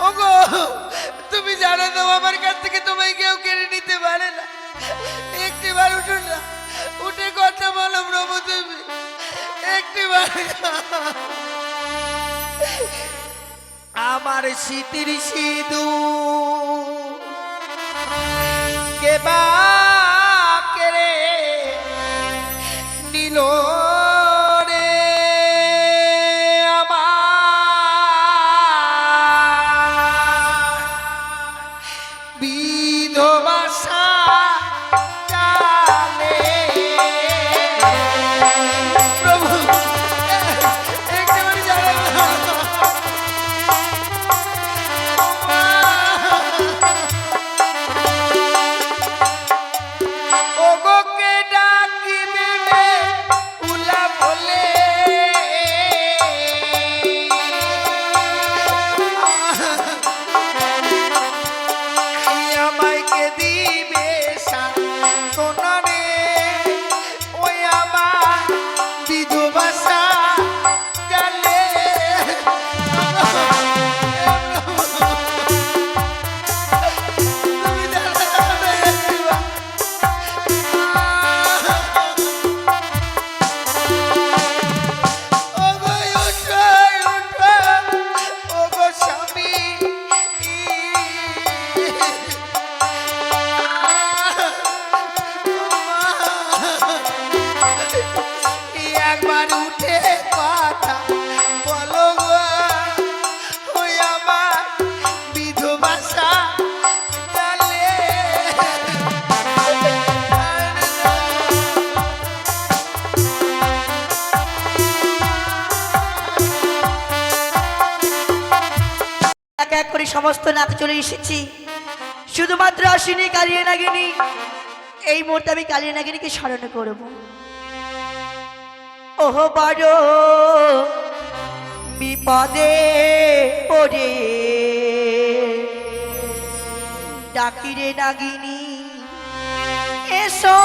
ওগো তুমি জানো তো আমার কাছ থেকে তোমায় কেউ কেড়ে নিতে পারে না। একটিবার উঠো না, উঠে কথা বলো প্রভু তুমি একটিবার। আমার শীতের সিঁদু কে বা কেড়ে নিল রে আমার বিধবা সাজালে। প্রভু একটুখানি জানান না। ওগো কে ডাকিবে উলা বলে আমায় কে দিবে সান্ত্বনা রে ওই আমার বিধবা সাজালে। তুমি জানো না একটিবার। ওগো উঠো উঠো ওগো স্বামী একবার উঠে কথা বলো গো ওই আমার বিধবা সাজালে। এক এক করে সমস্ত নাচ চলে এসেছি, শুধুমাত্র আসিনি কালিয়া নাগিনী। এই মুহূর্তে আমি কালিয়া নাগিনীকে স্মরণ করব। ওহ বড় বিপদে পড়ে ডাকিরে নাগিনী, এসো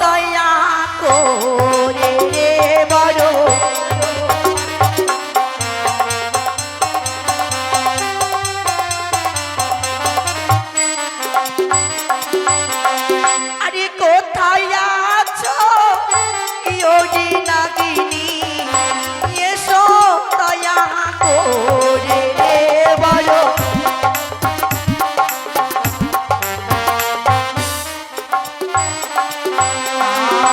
দয়া করে রে বড়। আরে কোথায় আছো ইয়োগি নাগিনী, এসো দয়া করে রে বড়।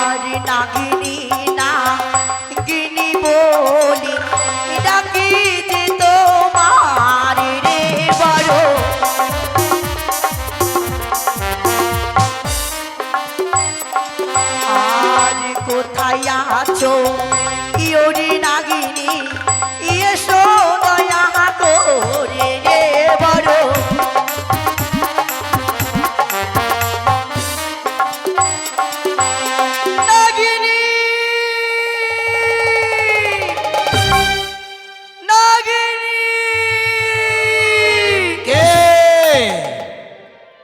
আরে নাগিনী নাগিনী বলি ডাকি যে তোমার রে বড়। আর কোথায় আছো ইয়োরি নাগিনী, এসো দয়া করে রে বড়। নাগিনী নাগিনী কে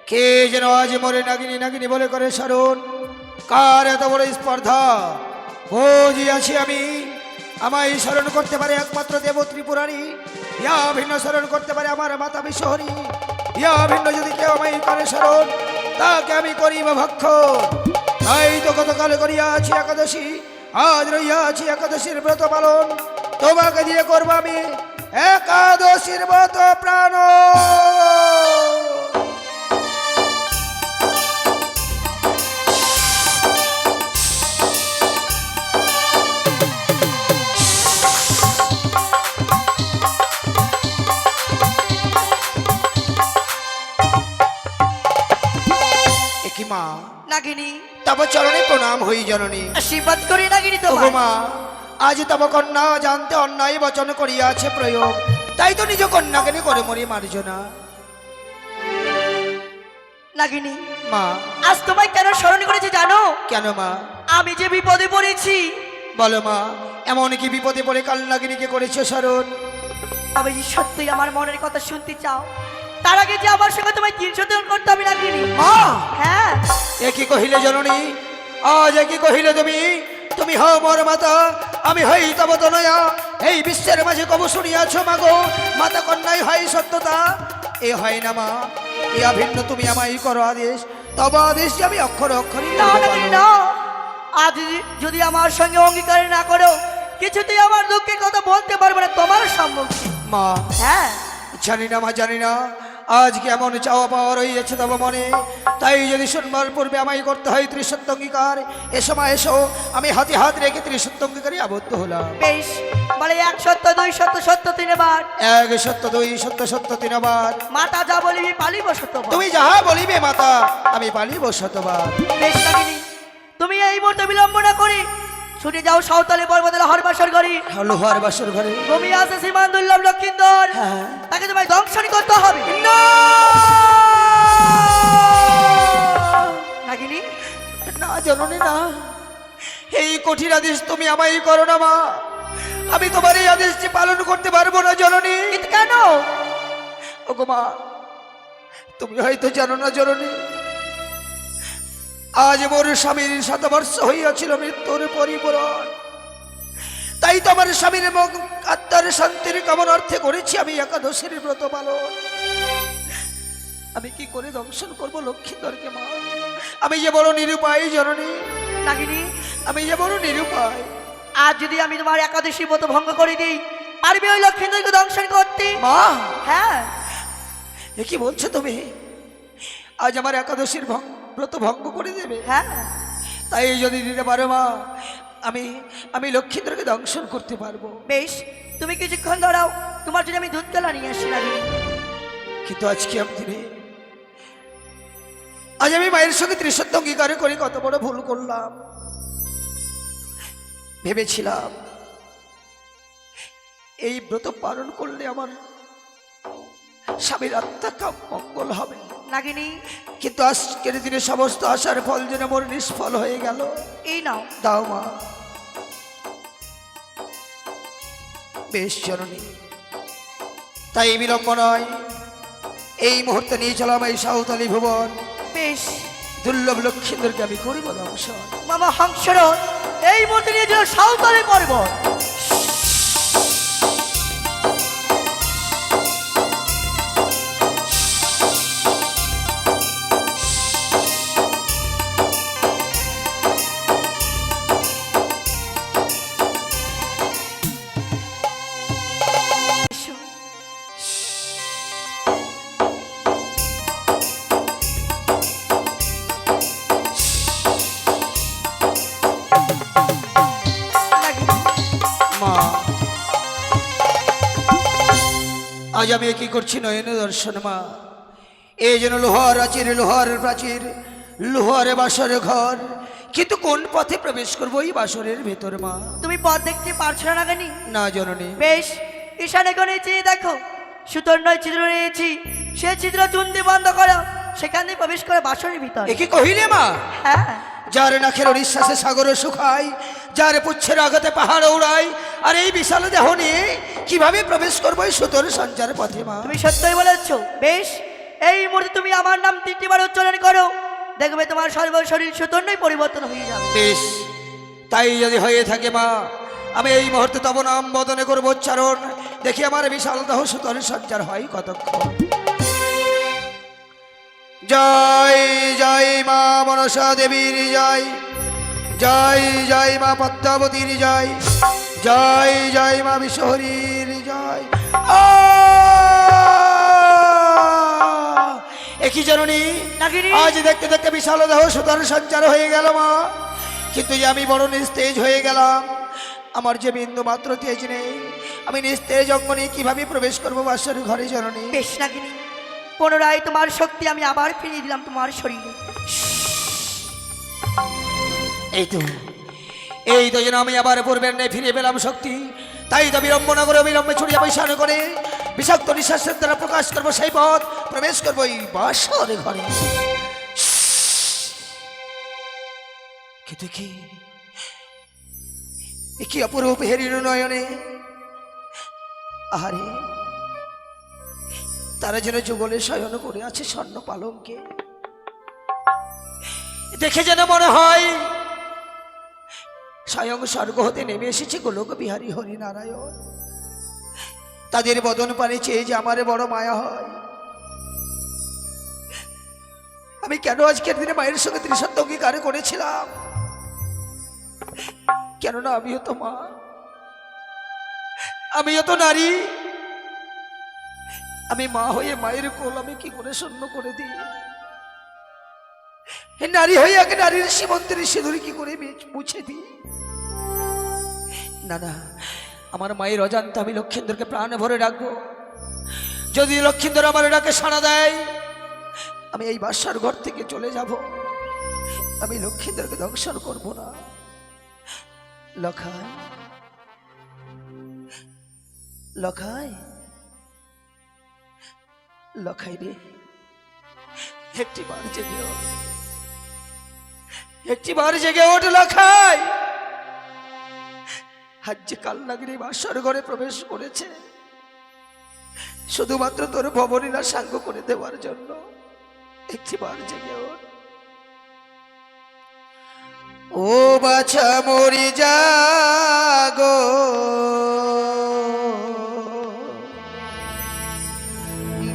কে যেন আজ মরে নাগিনী নাগিনী বলে করে স্মরণ? কার এত বড় স্পর্ধা? বুঝিয়াছি আমি, আমায় স্মরণ করতে পারে একমাত্র দেব ত্রিপুরারি, ইয়া ভিন্ন স্মরণ করতে পারে আমার মাতা বিশ্বহরি। ইয়া ভিন্ন যদি কেউ আমায় করে স্মরণ, তাকে আমি করিব ভক্ষ। তাই তো গতকাল করিয়াছি একাদশী, আজ রইয়াছি একাদশীর ব্রত পালন। তোমাকে দিয়ে করবো আমি একাদশীর ব্রত প্রাণ। কি মা নাগিনী, তব চরণে প্রণাম হই জননী। আশীর্বাদ করি নাগিনী ওগো তোমার। মা, আজ তব কন্যা জানতে অন্যায় বচন করিয়াছে প্রয়োগ, তাই তো নিজ কন্যাকে নিয়ে করে মরি মার্জনা। নাগিনী মা, আজ তোমায় কেন স্মরণ করেছে জানো? কেন মা? আমি যে বিপদে পড়েছি। বলো মা, এমন কি বিপদে পড়ে কাল নাগিনীকে করেছো স্মরণ? আমি যে সত্যি আমার মনের কথা শুনতে চাও, তার আগে যে আমার সঙ্গে তোমায় দিন শোধন করতে হবে নাগিনী। মা, হ্যাঁ, একই কহিলে জননী, আজ একই কহিলে তুমি। তুমি হও মোর মাতা, আমি হই তব তনয়া। এই বিশ্বের মাঝে কব শুনিয়াছ মাগো মাতা কন্যাই হয় সত্যতা, এ হয় না মা, এ অভিন্ন তুমি আমায় করো আদেশ, তবে আদেশ যে আমি অক্ষরে অক্ষরে না নাগিনী না, আজ যদি আমার সঙ্গে অঙ্গীকার না করো কিছুতেই আমার দুঃখের কথা বলতে পারবো না তোমার সম্মুখে। মা হ্যাঁ জানি না মা, জানি না আজ কেমন চাওয়া পাওয়া রয়েছে তবে মনে, তাই যদি শুনবার পূর্বে আমায় করতে হয় ত্রিসত্য অঙ্গীকার, এসো মা এসো, আমি হাতে হাত রেখে ত্রিসত্য অঙ্গীকারে আবদ্ধ হলাম। বেশ, বলে 1 সত্য 2 সত্য সত্য 3 বার, 1 সত্য 2 সত্য সত্য 3 বার, মাতা যা বলিবি পালিব শতবার। তুমি যাহা বলিবে মাতা আমি পালিব শতবার। বেশ নাগিনী, তুমি এই মুহূর্তে বিলম্ব না করি ছুটে যাও সাঁওতালি পর্বতের হরবাসর ঘরে। লোহার বাসর ঘরে তুমি আছে সীমান দুর্লভ লক্ষিন্দর, হ্যাঁ। তাকে তোমায় দংশন করতে হবে। না নাগিনী না জননী না, এই কঠিন আদেশ তুমি আমায় করো না মা, আমি তোমার এই আদেশটি পালন করতে পারবো না জননী। কিন্তু কেন? ওগো মা, তুমি হয়তো জানো না জননী, আজ মোর স্বামীর 7 বর্ষ হইয়াছিল মৃত্যুর পরিপূরণ, তাই তো আমার স্বামীর আত্মার শান্তির কামনার্থে করেছি আমি একাদশীর ব্রত পালন। আমি কি করে দংশন করবো লক্ষ্মীধরকে মা, আমি যে বড় নিরুপায় জননী, নাগিনী আমি যে বড় নিরুপায়। আজ যদি আমি তোমার একাদশী ব্রত ভঙ্গ করে দিই পারবে ওই লক্ষিন্দরকে দংশন করতে? মা হ্যাঁ। এ কি বলছো তুমি, আজ আমার একাদশীর ব্রত ভঙ্গ করে দেবে? হ্যাঁ তাই যদি দিতে পারো মা, আমি আমি লক্ষ্মীধরকে দংশন করতে পারবো। বেশ, তুমি কিছুক্ষণ দাঁড়াও, তোমার জন্য আমি দুধ কেলা নিয়ে আসি। নাগিনী কিন্তু আজকে আমি দিনে, আজ আমি মায়ের সঙ্গে ত্রিসত্য অঙ্গীকার করে কত বড় ভুল করলাম। ভেবেছিলাম এই ব্রত পালন করলে আমার স্বামীর আত্মা মঙ্গল হবে, নাগিনী কিন্তু আজকের দিনে সমস্ত আশার ফল যেন মোর নিষ্ফল হয়ে গেল। এই নাও। দাও মা। বেশ জননী, তাই বিলম্ব নয়, এই মুহূর্তে নিয়ে চলাম এই সাঁওতালি ভুবন, বেশ দুর্লভ লক্ষ্মীদেরকে আমি করিব দংশন। মামা হংসর এই মুহূর্তে নিয়ে যেন সাঁওতালি পর্বত। মা আজ আমি কি করছি নয়ন দর্শন মা, এই যেন লোহার আচির, লোহার প্রাচীর, লোহার বাসর ঘর, কিন্তু কোন পথে প্রবেশ করবো এই বাসরের ভেতর মা? তুমি পথ দেখতে পারছো না নাগিনী? না জননী। বেশ, ঈশানে কোণে চেয়ে দেখো, সুতোর নয় ছিদ্র রয়েছি, সে ছিদ্র চুন দিয়ে বন্ধ করো, সেখানে প্রবেশ করে বাসরের ভিতর। এ কি কহিলে মা? হ্যাঁ। যার নাখের নিঃশ্বাসে সাগর শুকায়, যার পুচ্ছের আঘাতে পাহাড় উড়ায়, আর এই বিশাল দেহ নিয়ে কিভাবে প্রবেশ করবো এই সুতোর সঞ্চার পথে মা? তুমি সত্যই বলেছো। বেশ, এই মুহূর্তে তুমি আমার নাম 3টি বার উচ্চারণ করো, দেখবে তোমার সর্বশরীর সুতন্নই পরিবর্তন হয়ে যাবে। বেশ, তাই যদি হয়ে থাকে মা, আমি এই মুহূর্তে তব নাম বদনে করবো উচ্চারণ, দেখি আমার বিশাল দেহ সুতোর সঞ্চার হয় কতক্ষণ। জয় জয় মা মনসা দেবীর জয়, জয় জয় মা পদ্মাবতীর জয়, জয় জয় মা বিশ্বহরীর জয়। একই জননী, নাগিনী আজ দেখতে দেখতে বিশাল দেহ সুতোর সঞ্চার হয়ে গেল মা, কিন্তু যে আমি বড় নিস্তেজ হয়ে গেলাম, আমার যে বিন্দু মাত্র তেজ নেই, আমি নিস্তেজ অঙ্গ নিয়ে কিভাবে প্রবেশ করবো বাসর ঘরে জননী? বেশ নাগিনী, পুনরায় তোমার শক্তি আমি আবার ফিরিয়ে দিলাম তোমার শরীরে। এই তো যেন আমি আবার পূর্বের নেই ফিরে পেলাম শক্তি, তাই তো বিড়ম্বনা করে অবিলম্বে ছড়িয়ে বৈশান করে বিষাক্ত নিঃশ্বাসের দ্বারা প্রকাশ করবো সেই পথ, প্রবেশ করবো এই বাসর ঘরে। কিন্তু কি অপরূপ হেরির নয়নে, আহারে তারা যেন যুগলে শয়ন করে আছে স্বর্ণ পালঙ্কে, দেখে যেন মনে হয় স্বয়ং স্বর্গ হতে নেমে এসেছে গোলক বিহারী হরিনারায়ণ। তাদের বদন পানে চেয়ে যে আমার বড় মায়া হয়। আমি কেন আজকের দিনে মায়ের সঙ্গে ত্রিসত্য অঙ্গীকার করেছিলাম? কেননা আমিও তো মা, আমিও তো নারী। আমি মা হয়ে মায়ের কোল আমি কি করে শূন্য করে দিই? নারী হয়ে আগে নারীর সীমন্তের সিঁদুর কি করে মুছে দিই? না না, আমার মায়ের অজান্তে আমি লক্ষিন্দরকে প্রাণ ভরে ডাকবো। যদি লক্ষিন্দর আমার ডাকে সাড়া দেয়, আমি এই বাসার ঘর থেকে চলে যাব। আমি লক্ষিন্দরকে দংশন করব না। লখাই, লখাই, লখাই রে, একটি বার জেগে ওঠ, একটি বার জেগে ওঠ লখাই। আজ যে কাল নাগিনী বাসার ঘরে প্রবেশ করেছে শুধুমাত্র তোর ভবনীলা সাঙ্গ করে দেওয়ার জন্য। একটি বার জেগে ওঠ। ও বাছা মরি জাগো,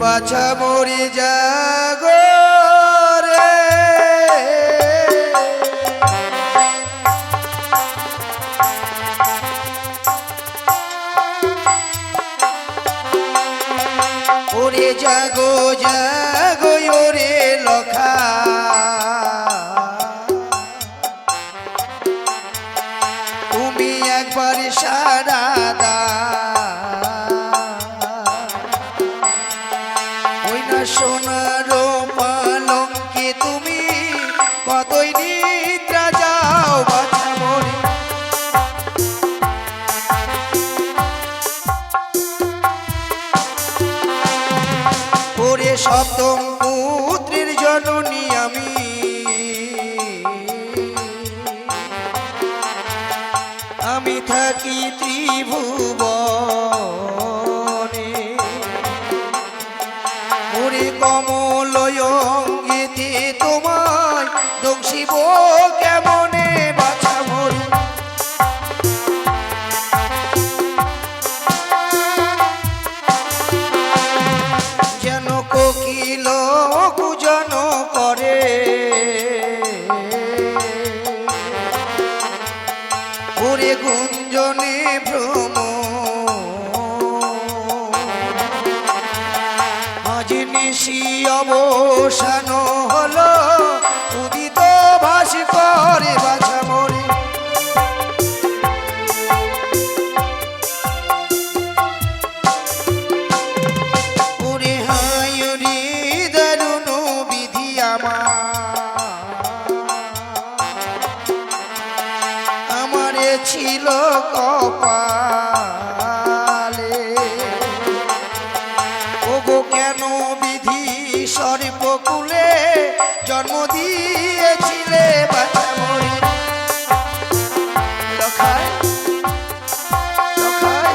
বাছা মরি জাগো রে, ওরে জাগো জাগো ওরে লখা, তুমি একবার সারা ওই না সোনার পালঙ্কে তুমি কতই নিদ্রা যাও বাছা মরি। ওরে সপ্তম পুত্রের জননী আমি, আমি থাকি ত্রিভুবনে। ওরে কমল অঙ্গিতে তোমায় দংশিব কেমনে বাছা মরি। যেন কোকিল কুজন করে, ওরে গুঞ্জনে ভ্রম, আজ নিশি অবসান হলো উদিত ভাস করে বাছা মরি। ওরে হায় রে দারুণ বিধি আমারে ছিল কপালে। ওগো কেন বিধি সর্বকুলে জন্ম দিয়েছিলে বাছা মরি। লখাই, লখাই,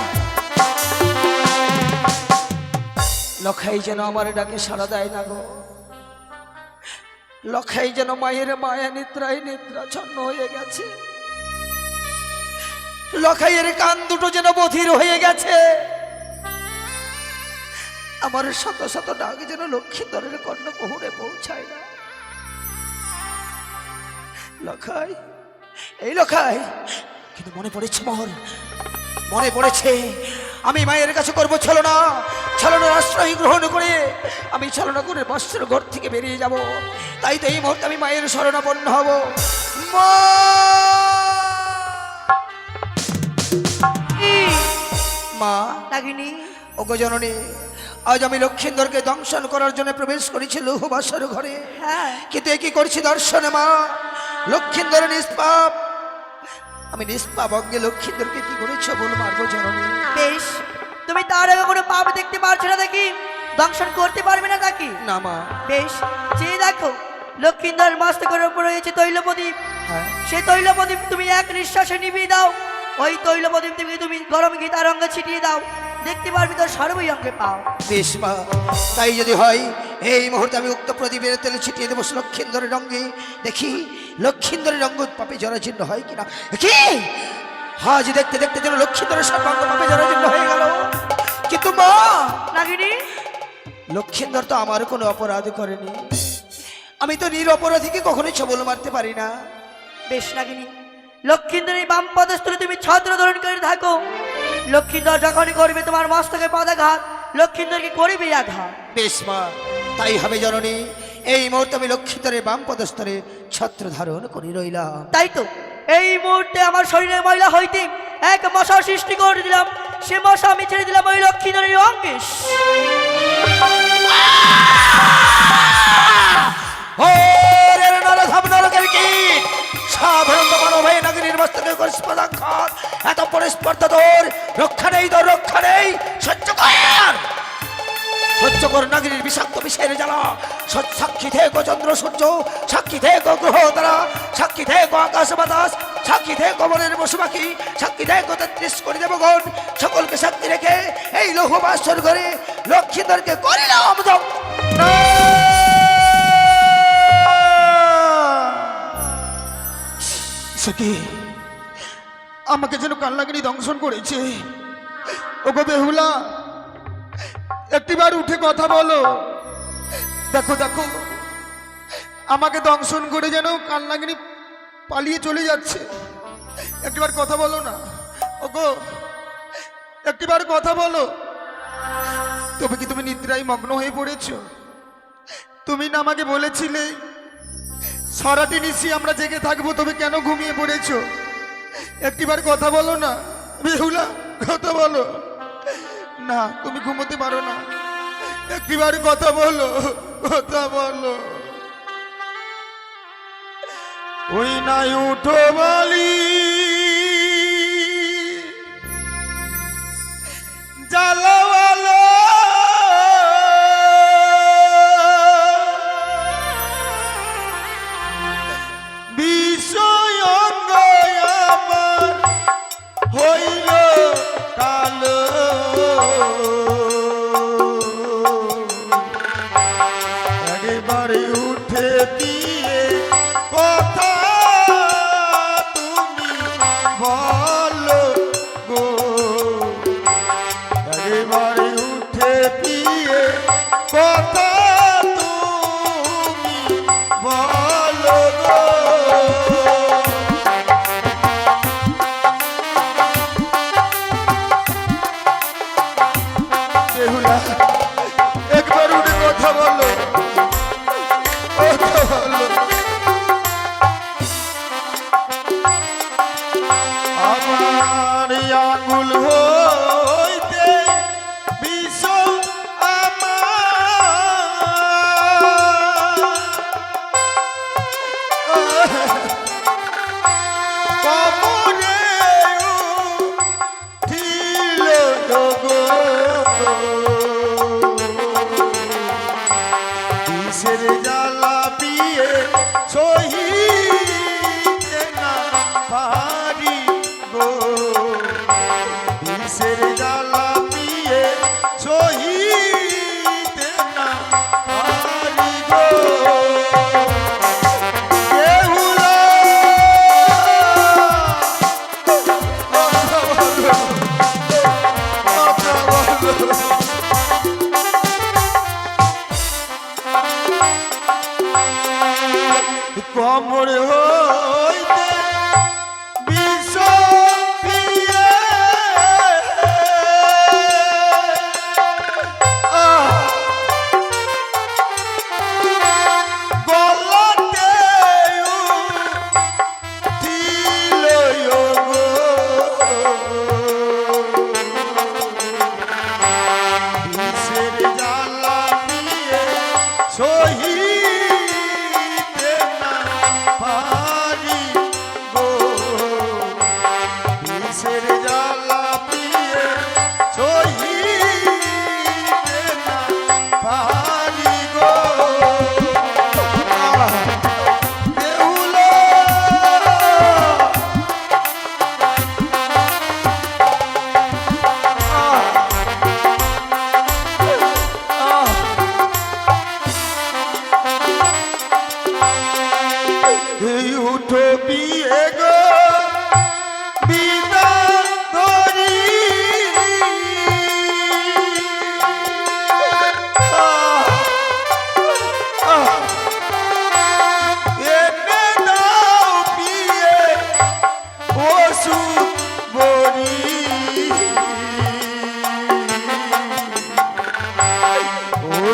লখাই যেন আমার ডাকে সাড়া দেয় না গো। লখাই যেন মায়ের মায়া নিদ্রায় নিদ্রাচ্ছন্ন হয়ে গেছে। লখাইয়ের কান দুটো যেন বধির হয়ে গেছে। আমার শত শত ডাক যেন লক্ষিন্দরের কর্ণকুহরে পৌঁছায় না। লখাই, এই লখাই, কিন্তু মনে পড়েছে মোহর, মনে পড়েছে আমি মায়ের কাছে করবো ছলনা। ছলনার আশ্রয় গ্রহণ করে আমি ছলনা করে বস্ত্র ঘর থেকে বেরিয়ে যাব। তাই তো এই মুহূর্তে আমি মায়ের শরণাপন্ন হব। মা, মা নাগিনী, ওগো জননী, আজ আমি লক্ষিন্দরকে দংশন করার জন্য প্রবেশ করেছি লৌহবাসর ঘরে। হ্যাঁ, কিন্তু এ কি করছি দর্শনে মা? লক্ষিন্দর নিষ্পাপ, আমি নিষ্পাপ অঙ্গে লক্ষিন্দরকে কি করেছ বল মারবো জননী? বেশ, তুমি তার আগে কোনো পাপ দেখতে পারছো না নাকি? দংশন করতে পারবে না নাকি? না মা। বেশ, চেয়ে দেখো, লক্ষিন্দর মস্তকের উপর রয়েছে তৈলপ্রদীপ। হ্যাঁ, সেই তৈলপ্রদীপ তুমি এক নিঃশ্বাসে নিভিয়ে দাও। ওই তৈলপ্রদীপ তুমি গরম ঘি তার অঙ্গে ছিটিয়ে দাও। দেখতে পারবি তোর সর্বই অঙ্গে পাও। বেশ মা, তাই যদি হয় এই মুহূর্তে আমি উক্ত প্রদীপের তেল ছিটিয়ে দেবো লক্ষিন্দরের রঙে। দেখি লক্ষিন্দরের রঙ পাপে জরাজীর্ণ হয় কিনা। কি আজ দেখতে দেখতে যেন লক্ষিন্দরের সর্বাঙ্গ পাপে জরাজীর্ণ হয়ে গেল। কিন্তু মা, নাগিনী, লক্ষিন্দর তো আমার কোনো অপরাধ করেনি। আমি তো নিরপরাধীকে কখনোই ছবল মারতে পারি না। বেশ নাগিনী, লক্ষিন্দর এই বাম পদস্থলে তুমি ছত্র ধারণ করে থাকো। লক্ষিন্দর যখনই করবে তোমার মস্তকে পদাঘাত, লক্ষিন্দরকে করিবে আঘাত। বেশ মা, তাই হবে জননী। এই মুহূর্তে আমি লক্ষিন্দরের বাম পদস্থলে ছত্র ধারণ করি রইলাম। তাই তো এই মুহূর্তে আমার শরীরে ময়লা হইতে এক মশা সৃষ্টি করে দিলাম। সে মশা আমি ছেড়ে দিলাম ওই লক্ষিন্দরের অঙ্গে। ও রে নরধাম নরকের কীট, সাধারণ মানব হয়ে নাগিনীর মস্তকে করিস পদাঘাত। এত পরিস্পর্ধা তোর, রক্ষা নেই তোর, রক্ষা নেই। সহ্য কর, সহ্য কর নাগিনীর বিষাক্ত বিষের জ্বালা। সাক্ষী থেকো চন্দ্র সূর্য, সাক্ষী থেকো গ্রহ তারা, সাক্ষী থেকো আকাশ বাতাস, সাক্ষী থেকো বনের পশু পাখি, সাক্ষী থেকো 33 কোটি দেবগণ। সকলকে সাক্ষী রেখে এই লৌহ বাসর ঘরে লক্ষিন্দরকে করিলাম দগ্ধ। সখী, আমাকে যেন কালনাগিনী দংশন করেছে। ওগো বেহুলা, একটিবার উঠে কথা বলো। দেখো দেখো, আমাকে দংশন করে যেন কালনাগিনী পালিয়ে চলে যাচ্ছে। একটিবার কথা বলো না। ওগো, একটিবার কথা বলো। তবে কি তুমি নিদ্রায় মগ্ন হয়ে পড়েছো? তুমি না আমাকে বলেছিলে সারাটি নিশি আমরা জেগে থাকবো, তবে কেন ঘুমিয়ে পড়েছো? একটিবার কথা বলো না বেহুলা, কথা বলো না। তুমি ঘুমোতে পারো না, একটিবার কথা বলো, কথা বলো। ওই নাই উঠো বলি জ্বালাওয়ালো, বিষয় অঙ্গ আমার হইল কালো। একেবারে উঠে দিয়ে কথা তুমি বলো গো। একেবারে উঠে দিয়ে কথা তুমি বলো গো। বেহুলা, একবার উঠে কথা বলো, কথা বলো। আমার আঙুল হইতে বিষ কমরে উঠিল গো। বিষের জ্বালা পিয়ে সহিতে না পারি গো। বিষের জ্বালা পিয়ে সহিতে না পারি গো। বেহুলা, কথা বলো, কথা বলো। কমর হইতে বিষ পিয়ে গলাতে উঠিল গো। বিষের জ্বালা পিয়ে সহিতে না পারি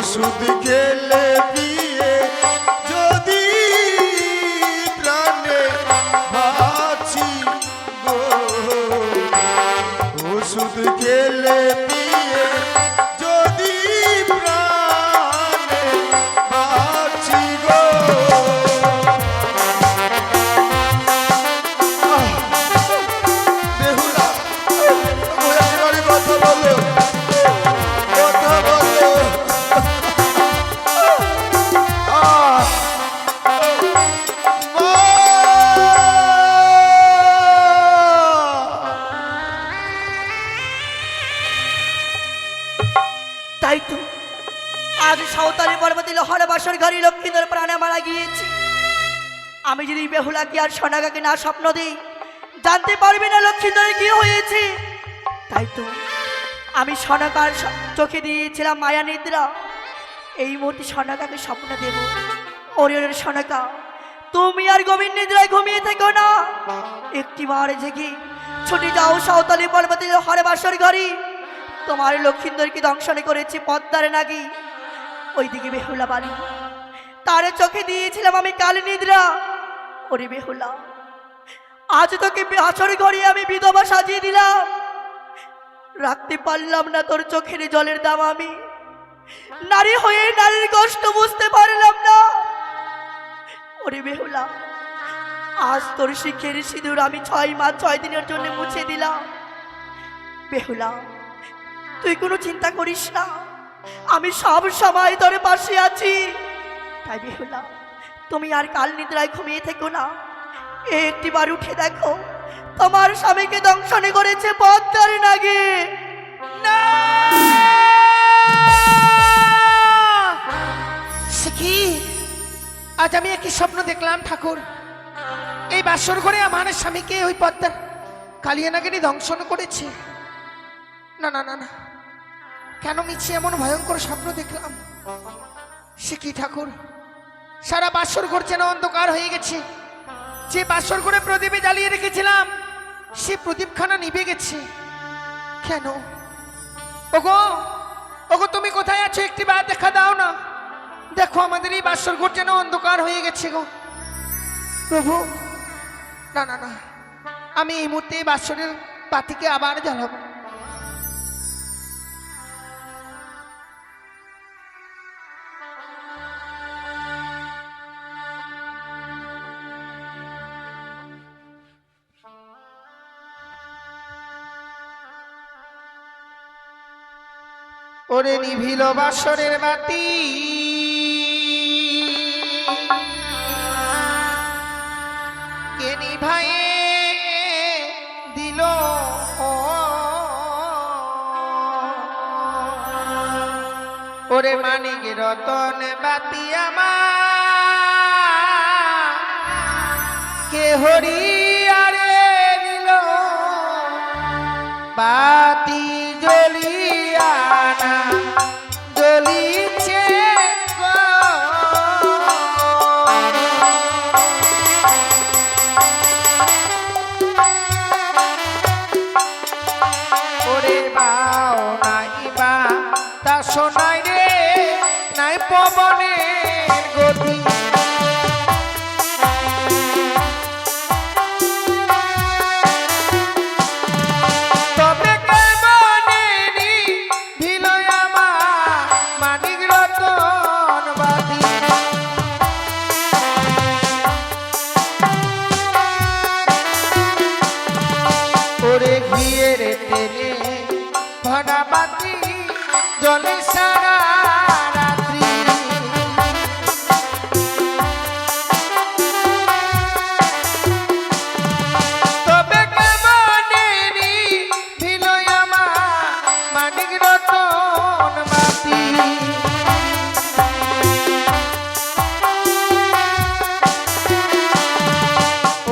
ওষুধ খেলে পিয়ে যদি প্রাণে বাঁচি গো, ওষুধ খেলে পিয়ে যদি প্রাণে বাঁচি গো। বেহুলা, ওই একেবারে কথা বলো, কথা বলো। তাই তো আজ সাঁওতালি পর্বতে লোহার বাসর ঘরে লক্ষ্মীদের প্রাণে মারা গিয়েছে। আমি যদি বেহুলাকে আর সোনাগাকে না স্বপ্ন দিই, জানতে পারবি না লক্ষ্মীদের কি হয়েছে। তাই তো আমি সোনাকার চোখে দিয়েছিলাম মায়া নিদ্রা। এই মুহূর্তে সোনাকাকে স্বপ্ন দেব, ওরে ওরে সোনাকা, তুমি আর গভীর নিদ্রায় ঘুমিয়ে থেকো না, একটিবার জেগে ছুটে যাও সাঁওতালি পর্বতে লোহার বাসর ঘরে। তোমার লক্ষ্মীন্দরকে দংশন করেছে পদ্মার নাগি, ওইদিকে বেহুলা বাড়ি, তার চোখে দিয়েছিলাম আমি কালী নিদ্রা। ওরে বেহুলা, আজ তোকে বাসর ঘরে আমি বিধবা সাজিয়ে দিলাম, রাখতে পারলাম না তোর চোখের জলের দাম। আমি নারী হয়ে নারীর কষ্ট বুঝতে পারলাম না। ওরে বেহুলা, আজ তোর শিখের সিঁদুর আমি 6 মাস 6 দিনের জন্য মুছে দিলাম। বেহুলা, তুই কোনো চিন্তা করিস না, আমি সব সময় তোর পাশে আছি। তাই বেহুলা, তুমি আর কাল নিদ্রায় ঘুমিয়ে থেকো না, একটিবার উঠে দেখো তোমার স্বামীকে দংশন করেছে পদ্মার নাগে। না সে কি, আজ আমি একই স্বপ্ন দেখলাম ঠাকুর। এই বাসর ঘরে আমার স্বামীকে ওই পদ্মার কালিয়া নাগিনী দংশন করেছে। না না না না, কেন মিছে এমন ভয়ঙ্কর স্বপ্ন দেখলাম? সে কি ঠাকুর, সারা বাসর ঘর যেন অন্ধকার হয়ে গেছে। যে বাসর ঘরে প্রদীপে জ্বালিয়ে রেখেছিলাম, সে প্রদীপখানা নিভে গেছে কেন? ওগো ওগো, তুমি কোথায় আছো? একটি বার দেখা দাও না। দেখো আমাদের এই বাসর ঘর যেন অন্ধকার হয়ে গেছে গো প্রভু। না না না, আমি এই মুহূর্তে এই বাসরের বাতিকে আবার জ্বালাবো। ওরে নিভিল বাসরের বাতি, কে নিভায়ে দিল? ওরে মানিক রতন বাতি আমার কে হরিয়ারে নিল? বাতি জ্বলিয়া না জ্বলিছে গো। ওরে বাও নাই বা তা শোনাই রে, নাই পবনের গতি। তবে কেমনেরি ভিল আমার মানিক রতন বাতি। ওরে ঘিয়ের তেলে ভরা বাতি জলে সারা রাত্রি। তবে কেমনেরি ভিল আমার মানিক রতন বাতি।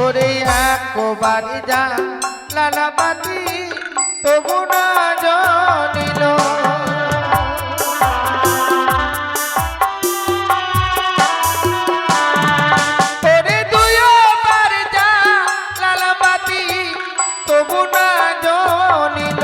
ওরে একবার যা লালা বাতি তবু না জানিল। ওরে দুইবার যা লালা বাতি তবু না জানিল।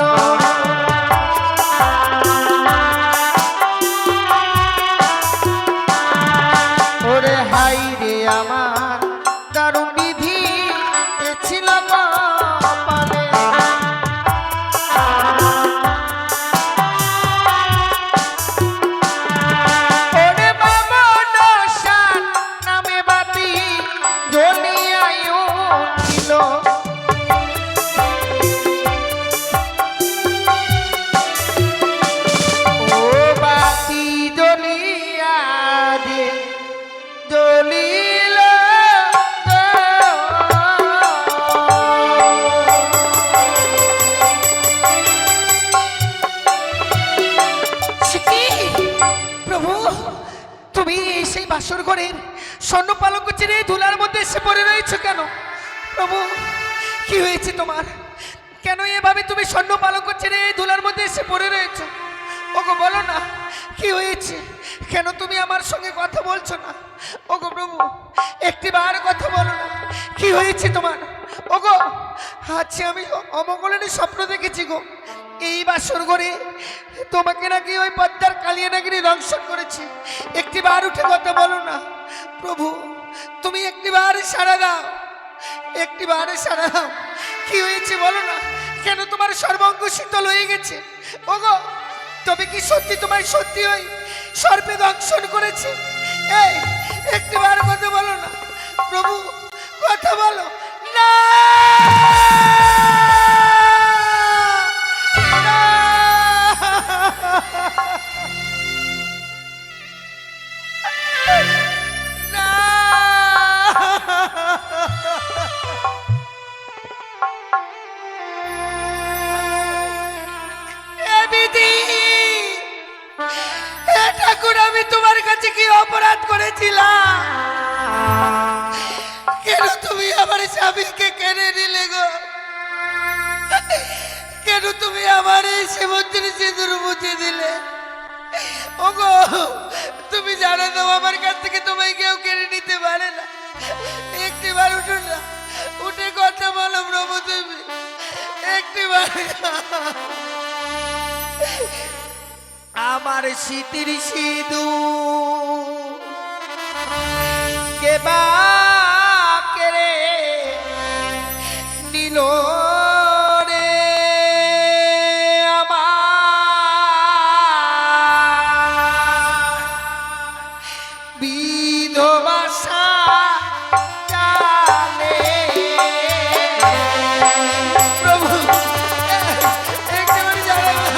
তুমি সেই বাসর ঘরের স্বর্ণ পালঙ্ক ছেড়ে ধুলার মধ্যে এসে পড়ে রয়েছো কেন? প্রভু, কি হয়েছে তোমার? কেন এভাবে তুমি স্বর্ণ পালঙ্ক ছেড়ে ধুলার মধ্যে এসে পড়ে রয়েছো? ওগো বলো না, কি হয়েছে? কেন তুমি আমার সঙ্গে কথা বলছো না? ওগো প্রভু, একটিবার কথা বলো না, কি হয়েছে তোমার? ওগো, আচ্ছা আমি অমঙ্গলের স্বপ্ন দেখেছি গো। এই বাসর ঘরে তোমাকে নাকি ওই পদ্মার কালিয়া নাগিনী দংশন করেছে। একটিবার উঠে কথা বলো না। প্রভু, তুমি একটিবার সাড়া দাও, একটিবার সাড়া দাও। কি হয়েছে বলো না? কেন তোমার সর্বাঙ্গ শীতল হয়ে গেছে? ওগো, তবে কি সত্যি তোমায় সত্যি ওই সর্পে দংশন করেছে? এই একটিবার কথা বলো না। প্রভু, কথা বলো না। ঠাকুর, আমি তোমার কাছে কি অপরাধ করেছিলাম? কেন তুমি আমার স্বামীকে কেড়ে নিলে গো? কেন তুমি আমার এই শিবন্তীর সিঁদুর মুছে দিলে? ওগো, তুমি জানো তো আমার কাছ থেকে তোমায় কেউ কেড়ে নিতে পারে না। একটিবার উঠো না, উঠে কথা বলো প্রভু, তুমি একটিবার। আমার শীতের সিঁদুর কে বা কেড়ে নিল রে আমার বিধবা জানে। প্রভু, একেবারে জানে না।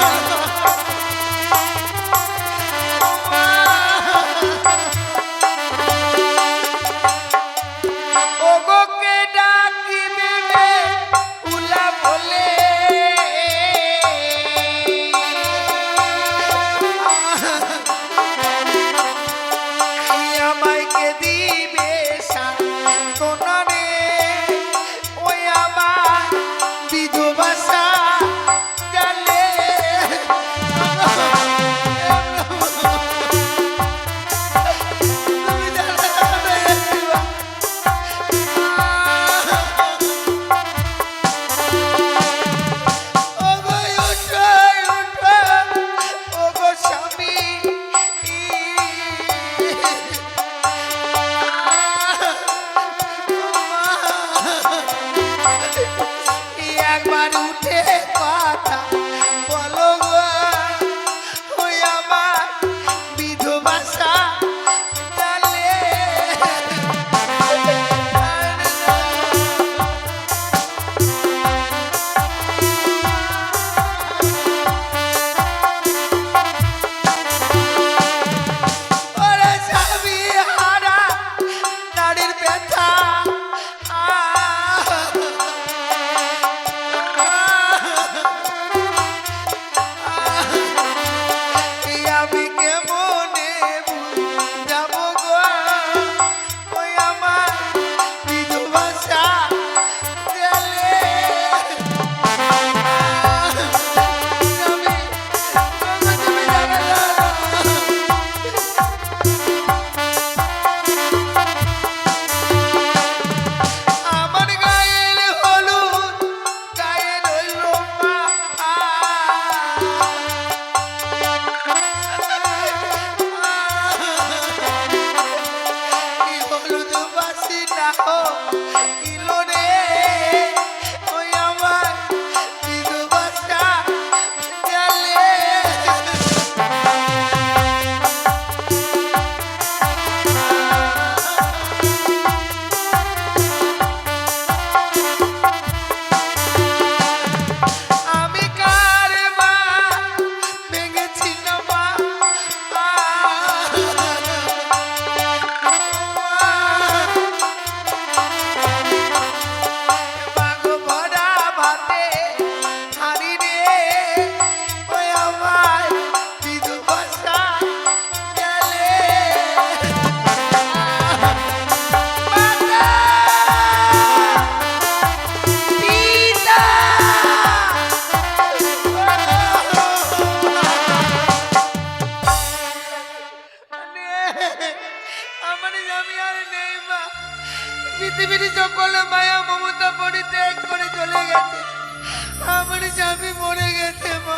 স্বামী আর নেই মা। পৃথিবীর সকল মায়া মমতা পরিত্যাগ করে চলে গেছে। আমার স্বামী মরে গেছে মা।